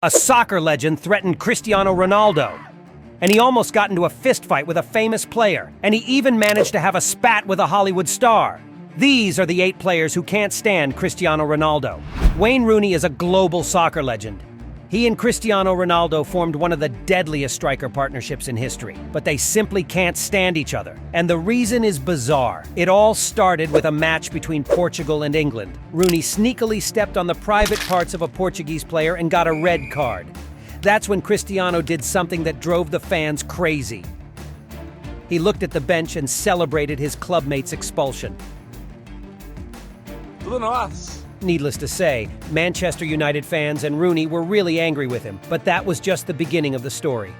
A soccer legend threatened Cristiano Ronaldo, and he almost got into a fistfight with a famous player, and he even managed to have a spat with a Hollywood star. These are the 8 players who can't stand Cristiano Ronaldo. Wayne Rooney is a global soccer legend. He and Cristiano Ronaldo formed one of the deadliest striker partnerships in history, but they simply can't stand each other. And the reason is bizarre. It all started with a match between Portugal and England. Rooney sneakily stepped on the private parts of a Portuguese player and got a red card. That's when Cristiano did something that drove the fans crazy. He looked at the bench and celebrated his clubmate's expulsion. Needless to say, Manchester United fans and Rooney were really angry with him, but that was just the beginning of the story.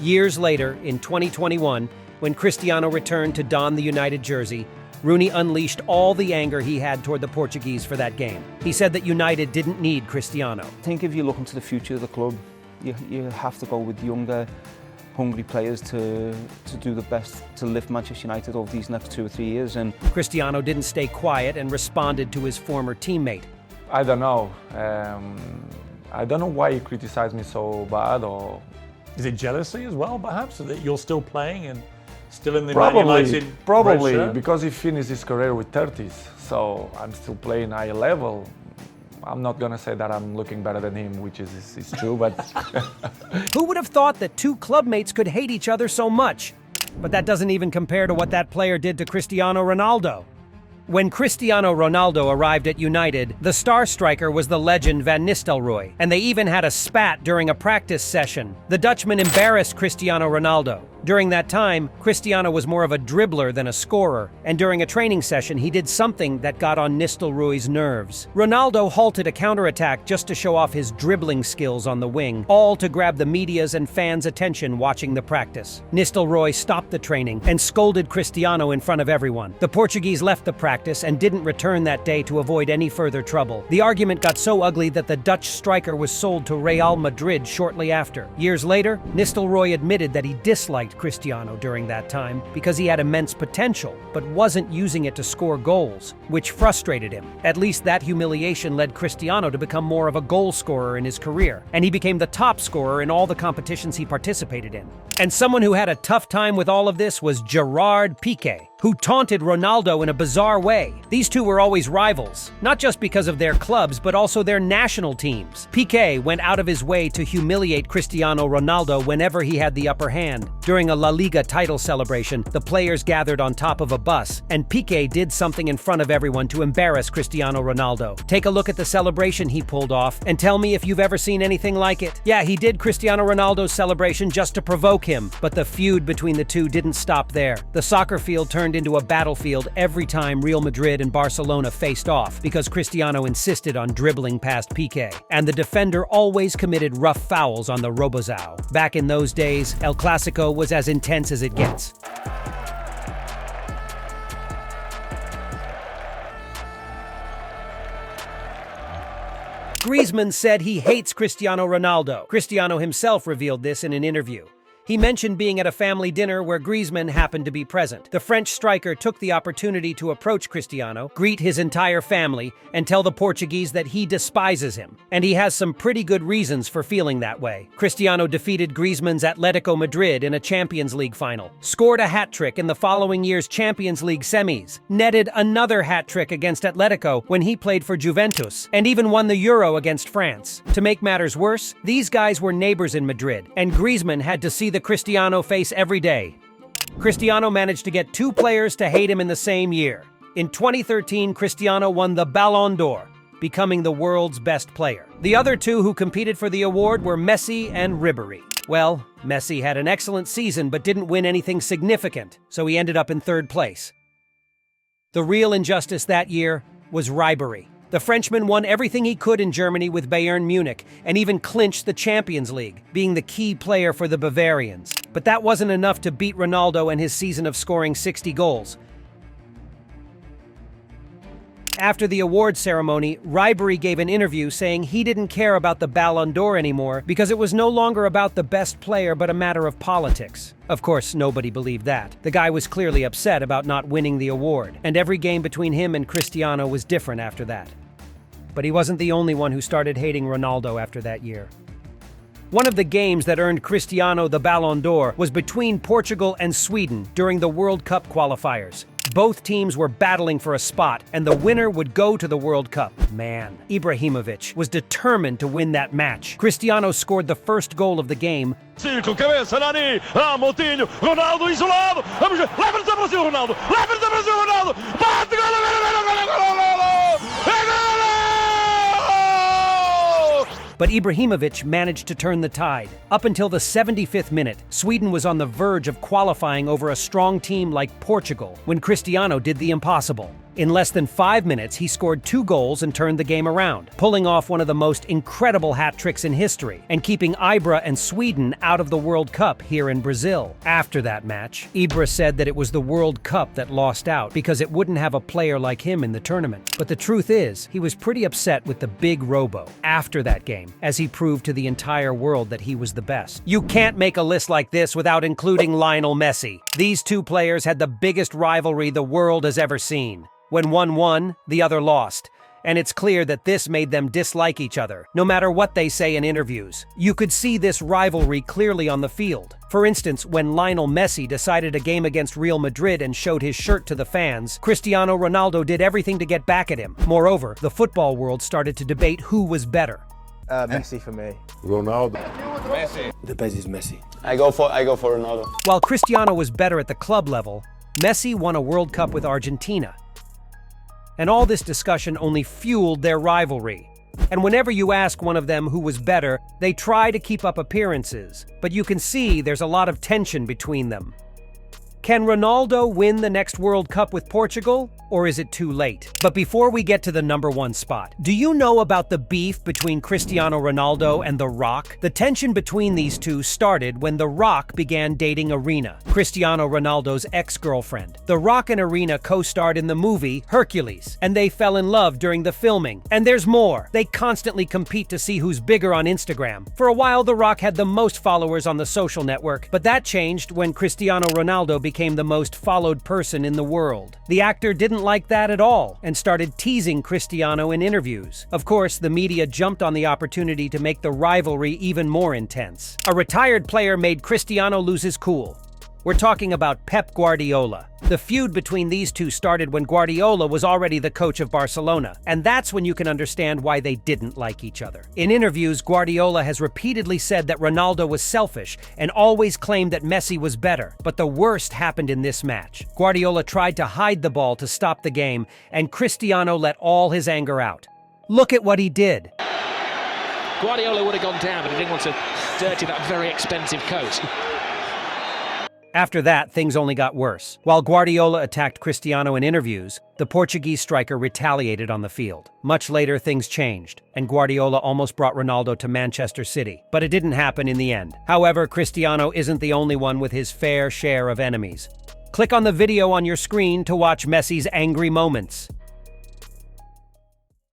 Years later, in 2021, when Cristiano returned to don the United jersey, Rooney unleashed all the anger he had toward the Portuguese for that game. He said that United didn't need Cristiano. I think if you look into the future of the club, you have to go with younger, hungry players to do the best to lift Manchester United over these next 2 or 3 years. And Cristiano didn't stay quiet and responded to his former teammate. I don't know. I don't know why he criticized me so bad. Or is it jealousy as well, perhaps, that you're still playing and still in the Probably because he finished his career with 30s. So I'm still playing high level. I'm not gonna say that I'm looking better than him, which is true, but... Who would have thought that 2 clubmates could hate each other so much? But that doesn't even compare to what that player did to Cristiano Ronaldo. When Cristiano Ronaldo arrived at United, the star striker was the legend Van Nistelrooy, and they even had a spat during a practice session. The Dutchman embarrassed Cristiano Ronaldo. During that time, Cristiano was more of a dribbler than a scorer, and during a training session he did something that got on Nistelrooy's nerves. Ronaldo halted a counterattack just to show off his dribbling skills on the wing, all to grab the media's and fans' attention watching the practice. Nistelrooy stopped the training and scolded Cristiano in front of everyone. The Portuguese left the practice and didn't return that day to avoid any further trouble. The argument got so ugly that the Dutch striker was sold to Real Madrid shortly after. Years later, Nistelrooy admitted that he disliked Cristiano during that time because he had immense potential, but wasn't using it to score goals, which frustrated him. At least that humiliation led Cristiano to become more of a goal scorer in his career, and he became the top scorer in all the competitions he participated in. And someone who had a tough time with all of this was Gerard Piqué, who taunted Ronaldo in a bizarre way. These two were always rivals, not just because of their clubs, but also their national teams. Piqué went out of his way to humiliate Cristiano Ronaldo whenever he had the upper hand. During a La Liga title celebration, the players gathered on top of a bus, and Piqué did something in front of everyone to embarrass Cristiano Ronaldo. Take a look at the celebration he pulled off, and tell me if you've ever seen anything like it. Yeah, he did Cristiano Ronaldo's celebration just to provoke him, but the feud between the two didn't stop there. The soccer field turned into a battlefield every time Real Madrid and Barcelona faced off because Cristiano insisted on dribbling past Piqué, and the defender always committed rough fouls on the Robozao. Back in those days, El Clasico was as intense as it gets. Griezmann said he hates Cristiano Ronaldo. Cristiano himself revealed this in an interview. He mentioned being at a family dinner where Griezmann happened to be present. The French striker took the opportunity to approach Cristiano, greet his entire family, and tell the Portuguese that he despises him. And he has some pretty good reasons for feeling that way. Cristiano defeated Griezmann's Atletico Madrid in a Champions League final, scored a hat-trick in the following year's Champions League semis, netted another hat-trick against Atletico when he played for Juventus, and even won the Euro against France. To make matters worse, these guys were neighbors in Madrid, and Griezmann had to see the Cristiano face every day. Cristiano managed to get 2 players to hate him in the same year. In 2013, Cristiano won the Ballon d'Or, becoming the world's best player. The other 2 who competed for the award were Messi and Ribéry. Well, Messi had an excellent season but didn't win anything significant, so he ended up in 3rd place. The real injustice that year was Ribéry. The Frenchman won everything he could in Germany with Bayern Munich and even clinched the Champions League, being the key player for the Bavarians. But that wasn't enough to beat Ronaldo and his season of scoring 60 goals. After the award ceremony, Ribéry gave an interview saying he didn't care about the Ballon d'Or anymore because it was no longer about the best player but a matter of politics. Of course, nobody believed that. The guy was clearly upset about not winning the award, and every game between him and Cristiano was different after that. But he wasn't the only one who started hating Ronaldo after that year. One of the games that earned Cristiano the Ballon d'Or was between Portugal and Sweden during the World Cup qualifiers. Both teams were battling for a spot, and the winner would go to the World Cup. Man, Ibrahimovic was determined to win that match. Cristiano scored the first goal of the game. Círculo, cabeça, Nani, Moutinho, Ronaldo isolado, vamos ver, leva-nos a Brasil, Ronaldo, leva-nos a Brasil, Ronaldo, bate, gol, But Ibrahimovic managed to turn the tide. Up until the 75th minute, Sweden was on the verge of qualifying over a strong team like Portugal when Cristiano did the impossible. In less than 5 minutes, he scored 2 goals and turned the game around, pulling off one of the most incredible hat tricks in history and keeping Ibra and Sweden out of the World Cup here in Brazil. After that match, Ibra said that it was the World Cup that lost out because it wouldn't have a player like him in the tournament. But the truth is, he was pretty upset with the big Robo after that game, as he proved to the entire world that he was the best. You can't make a list like this without including Lionel Messi. These two players had the biggest rivalry the world has ever seen. When one won, the other lost. And it's clear that this made them dislike each other, no matter what they say in interviews. You could see this rivalry clearly on the field. For instance, when Lionel Messi decided a game against Real Madrid and showed his shirt to the fans, Cristiano Ronaldo did everything to get back at him. Moreover, the football world started to debate who was better. Messi for me. Ronaldo. Messi. The best is Messi. I go for Ronaldo. While Cristiano was better at the club level, Messi won a World Cup with Argentina. And all this discussion only fueled their rivalry. And whenever you ask one of them who was better, they try to keep up appearances, but you can see there's a lot of tension between them. Can Ronaldo win the next World Cup with Portugal, or is it too late? But before we get to the #1 spot, do you know about the beef between Cristiano Ronaldo and The Rock? The tension between these two started when The Rock began dating Irina, Cristiano Ronaldo's ex-girlfriend. The Rock and Irina co-starred in the movie Hercules, and they fell in love during the filming. And there's more. They constantly compete to see who's bigger on Instagram. For a while, The Rock had the most followers on the social network, but that changed when Cristiano Ronaldo became the most followed person in the world. The actor didn't like that at all and started teasing Cristiano in interviews. Of course, the media jumped on the opportunity to make the rivalry even more intense. A retired player made Cristiano lose his cool. We're talking about Pep Guardiola. The feud between these two started when Guardiola was already the coach of Barcelona, and that's when you can understand why they didn't like each other. In interviews, Guardiola has repeatedly said that Ronaldo was selfish and always claimed that Messi was better, but the worst happened in this match. Guardiola tried to hide the ball to stop the game, and Cristiano let all his anger out. Look at what he did. Guardiola would have gone down, but he didn't want to dirty that very expensive coat. After that, things only got worse. While Guardiola attacked Cristiano in interviews, the Portuguese striker retaliated on the field. Much later, things changed, and Guardiola almost brought Ronaldo to Manchester City, but it didn't happen in the end. However, Cristiano isn't the only one with his fair share of enemies. Click on the video on your screen to watch Messi's angry moments.